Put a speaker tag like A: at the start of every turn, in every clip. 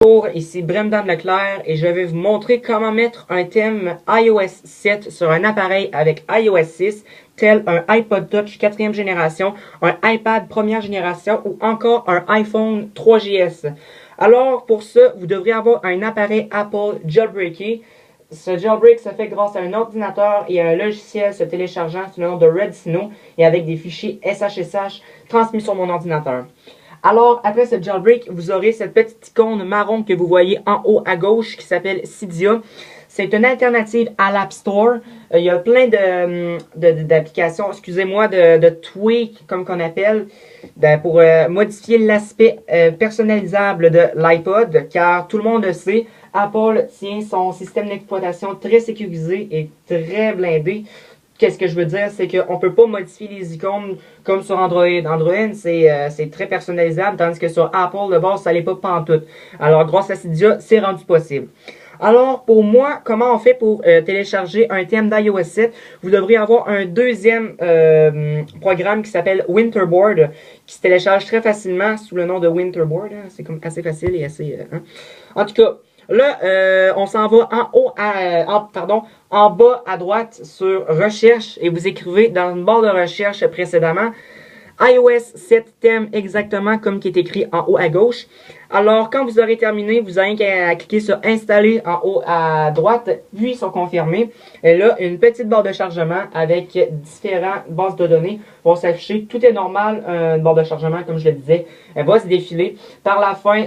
A: Bonjour, ici Brendan Leclerc et je vais vous montrer comment mettre un thème iOS 7 sur un appareil avec iOS 6, tel un iPod Touch 4e génération, un iPad 1re génération ou encore un iPhone 3GS. Alors pour ça, vous devrez avoir un appareil Apple jailbreaké. Ce jailbreak se fait grâce à un ordinateur et à un logiciel se téléchargeant sous le nom de Redsn et avec des fichiers SHSH transmis sur mon ordinateur. Alors, après ce jailbreak, vous aurez cette petite icône marron que vous voyez en haut à gauche qui s'appelle Cydia. C'est une alternative à l'App Store. Il y a plein d'applications, excusez-moi, de tweaks, comme qu'on appelle, pour modifier l'aspect personnalisable de l'iPod, car tout le monde le sait, Apple tient son système d'exploitation très sécurisé et très blindé. Qu'est-ce que je veux dire, c'est qu'on ne peut pas modifier les icônes comme sur Android. Android, c'est très personnalisable, tandis que sur Apple, de base, ça l'est pas pantoute. Alors, grâce à Cydia, c'est rendu possible. Alors, pour moi, comment on fait pour télécharger un thème d'iOS 7? Vous devrez avoir un deuxième programme qui s'appelle Winterboard, qui se télécharge très facilement sous le nom de Winterboard. Hein? C'est comme assez facile et assez... En tout cas... Là, on s'en va en bas à droite sur Recherche et vous écrivez dans une barre de recherche précédemment iOS 7 thème exactement comme qui est écrit en haut à gauche. Alors, quand vous aurez terminé, vous avez qu'à cliquer sur Installer en haut à droite, puis sur Confirmer. Et là, une petite barre de chargement avec différentes bases de données vont s'afficher. Tout est normal, une barre de chargement, comme je le disais, elle va se défiler. Par la fin,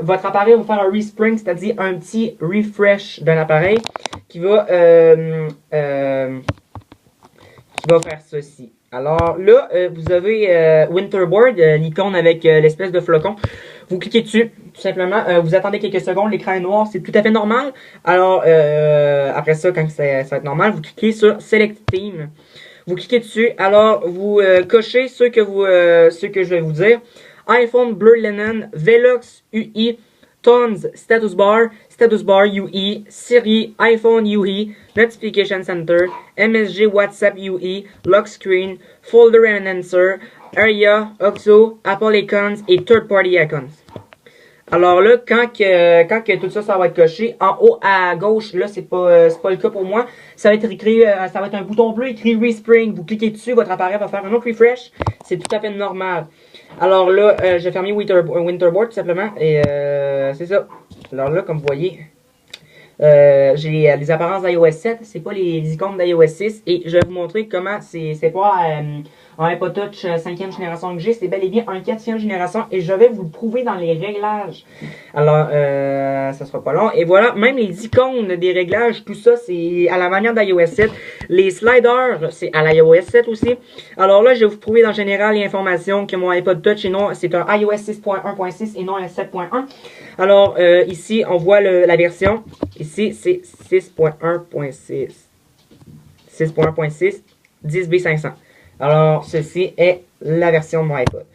A: votre appareil va faire un respring, c'est-à-dire un petit refresh d'un appareil qui va faire ceci. Alors là, vous avez Winterboard, l'icône avec l'espèce de flocon. Vous cliquez dessus, tout simplement. Vous attendez quelques secondes, l'écran est noir, c'est tout à fait normal. Alors, après ça, quand ça va être normal, vous cliquez sur Select Theme. Vous cliquez dessus. Alors, vous cochez ceux que je vais vous dire. iPhone Blur Linen, Velox UI, Tones Status Bar UE, Siri, iPhone UE, Notification Center, MSG WhatsApp UE, Lock Screen, Folder and Answer, Area, Oxo, Apple Icons et Third Party Icons. Alors là, quand que tout ça va être coché, en haut à gauche, là, c'est pas le cas pour moi. Ça va être écrit, ça va être un bouton bleu écrit Respring. Vous cliquez dessus, votre appareil va faire un autre refresh. C'est tout à fait normal. Alors là, j'ai fermé Winterboard tout simplement. Et c'est ça. Alors là, comme vous voyez, j'ai les apparences d'iOS 7. C'est pas les icônes d'iOS 6. Et je vais vous montrer comment c'est pas un iPod Touch 5e génération que j'ai, c'est bel et bien un 4e génération et je vais vous le prouver dans les réglages. Alors, ça sera pas long. Et voilà, même les icônes des réglages, tout ça, c'est à la manière d'iOS 7. Les sliders, c'est à l'iOS 7 aussi. Alors là, je vais vous prouver dans général les informations que mon iPod Touch, c'est un iOS 6.1.6 et non un 7.1. Alors, ici, on voit la version. Ici, c'est 6.1.6. 6.1.6, 10B500. Alors, ceci est la version de mon iPod.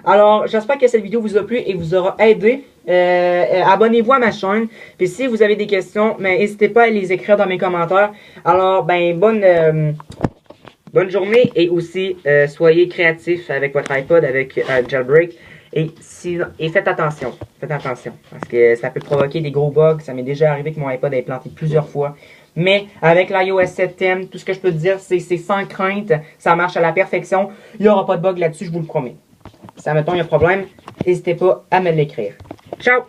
A: Alors, j'espère que cette vidéo vous a plu et vous aura aidé. Abonnez-vous à ma chaîne. Puis si vous avez des questions, n'hésitez pas à les écrire dans mes commentaires. Alors, bonne journée et aussi, soyez créatifs avec votre iPod, avec jailbreak. Et faites attention. Faites attention. Parce que ça peut provoquer des gros bugs. Ça m'est déjà arrivé que mon iPod ait planté plusieurs fois. Mais avec l'iOS 7 thème, tout ce que je peux te dire, c'est sans crainte. Ça marche à la perfection. Il n'y aura pas de bug là-dessus, je vous le promets. Si, admettons, il y a un problème, n'hésitez pas à me l'écrire. Ciao!